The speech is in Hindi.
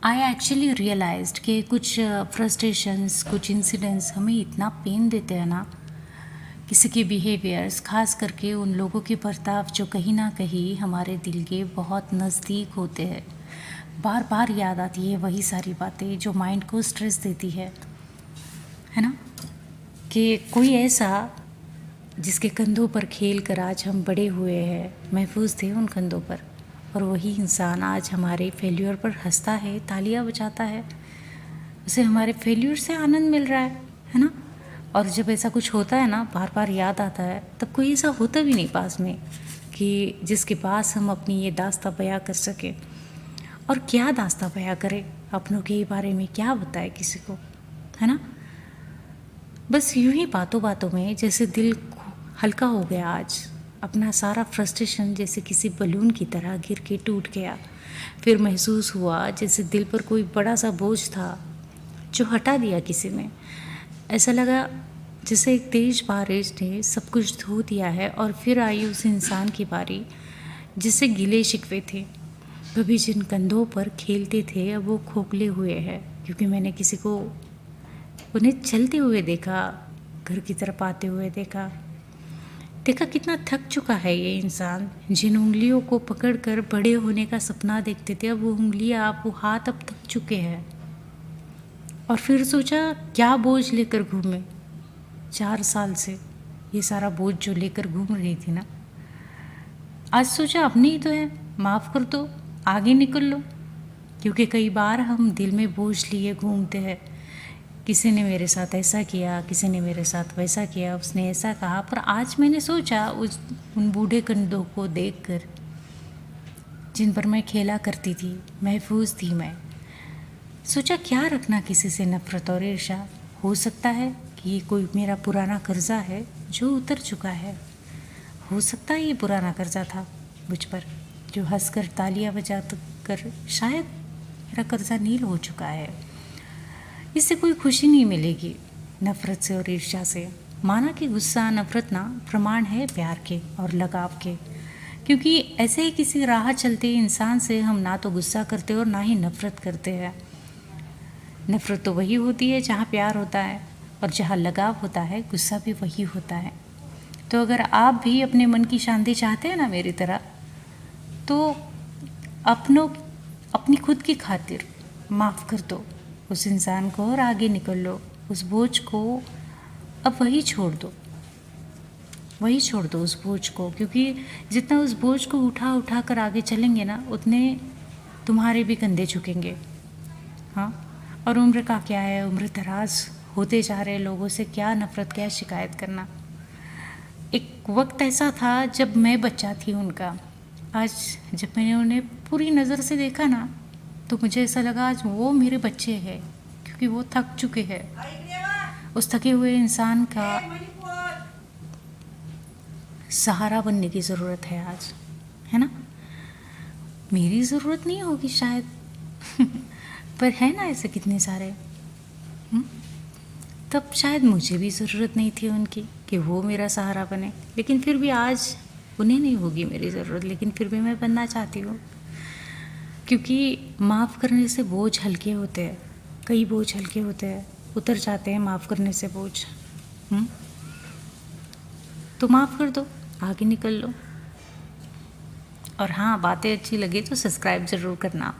आई एक्चुअली रियलाइज्ड कि कुछ फ्रस्ट्रेशंस, कुछ इंसिडेंट्स हमें इतना पेन देते हैं ना, किसी के बिहेवियर्स, खास करके उन लोगों के बर्ताव जो कहीं ना कहीं हमारे दिल के बहुत नज़दीक होते हैं। बार बार याद आती है वही सारी बातें जो माइंड को स्ट्रेस देती है ना। कि कोई ऐसा जिसके कंधों पर खेल कर आज हम बड़े हुए हैं, महफूज थे उन कंधों पर, और वही इंसान आज हमारे फेल्यूर पर हंसता है, तालियां बजाता है। उसे हमारे फेल्यूर से आनंद मिल रहा है ना। और जब ऐसा कुछ होता है ना, बार बार याद आता है, तब कोई ऐसा होता भी नहीं पास में कि जिसके पास हम अपनी ये दास्तां बयां कर सके। और क्या दास्तां बयां करें अपनों के बारे में, क्या बताए किसी को, है ना। बस यूं ही बातों बातों में जैसे दिल हल्का हो गया आज। अपना सारा फ्रस्ट्रेशन जैसे किसी बलून की तरह गिर के टूट गया। फिर महसूस हुआ जैसे दिल पर कोई बड़ा सा बोझ था जो हटा दिया किसी ने। ऐसा लगा जैसे एक तेज बारिश ने सब कुछ धो दिया है, और फिर आई उस इंसान की बारी जिससे गिले शिकवे थे। कभी जिन कंधों पर खेलते थे अब वो खोखले हुए हैं, क्योंकि मैंने किसी को उन्हें चलते हुए देखा, घर की तरफ आते हुए देखा कितना थक चुका है ये इंसान। जिन उंगलियों को पकड़कर बड़े होने का सपना देखते थे, अब वो उंगलियां, अब वो हाथ अब थक चुके हैं। और फिर सोचा क्या बोझ लेकर घूमे 4 साल से, ये सारा बोझ जो लेकर घूम रही थी ना। आज सोचा अपने ही तो है, माफ़ कर दो, आगे निकल लो। क्योंकि कई बार हम दिल में बोझ लिए घूमते हैं। किसी ने मेरे साथ ऐसा किया, किसी ने मेरे साथ वैसा किया, उसने ऐसा कहा। पर आज मैंने सोचा उन बूढ़े कंधों को देखकर जिन पर मैं खेला करती थी, महफूज थी मैं, सोचा क्या रखना किसी से नफ़रत और ईर्ष्या। हो सकता है कि ये कोई मेरा पुराना कर्जा है जो उतर चुका है। हो सकता है ये पुराना कर्जा था मुझ पर, जो हंसकर तालियां बजा कर शायद मेरा कर्जा नील हो चुका है। इससे कोई खुशी नहीं मिलेगी नफ़रत से और ईर्ष्या से। माना कि गुस्सा, नफ़रत ना प्रमाण है प्यार के और लगाव के। क्योंकि ऐसे ही किसी राह चलते इंसान से हम ना तो गुस्सा करते और ना ही नफ़रत करते हैं। नफ़रत तो वही होती है जहाँ प्यार होता है, और जहाँ लगाव होता है गुस्सा भी वही होता है। तो अगर आप भी अपने मन की शांति चाहते हैं ना मेरी तरह, तो अपनी खुद की खातिर माफ़ कर दो उस इंसान को और आगे निकल लो। उस बोझ को अब वही छोड़ दो उस बोझ को। क्योंकि जितना उस बोझ को उठा उठा कर आगे चलेंगे ना, उतने तुम्हारे भी कंधे झुकेंगे। हाँ, और उम्र का क्या है, उम्र दराज होते जा रहे लोगों से क्या नफ़रत, क्या शिकायत करना। एक वक्त ऐसा था जब मैं बच्चा थी उनका। आज जब मैंने उन्हें पूरी नज़र से देखा ना, तो मुझे ऐसा लगा आज वो मेरे बच्चे हैं, क्योंकि वो थक चुके हैं। उस थके हुए इंसान का सहारा बनने की ज़रूरत है आज, है ना। मेरी ज़रूरत नहीं होगी शायद पर है ना ऐसे कितने सारे। तब शायद मुझे भी ज़रूरत नहीं थी उनकी कि वो मेरा सहारा बने, लेकिन फिर भी आज उन्हें नहीं होगी मेरी ज़रूरत, लेकिन फिर भी मैं बनना चाहती हूँ। क्योंकि माफ़ करने से बोझ हल्के होते हैं, कई बोझ हल्के होते हैं, उतर जाते हैं माफ़ करने से बोझ। तो माफ़ कर दो, आगे निकल लो। और हाँ, बातें अच्छी लगी तो सब्सक्राइब ज़रूर करना।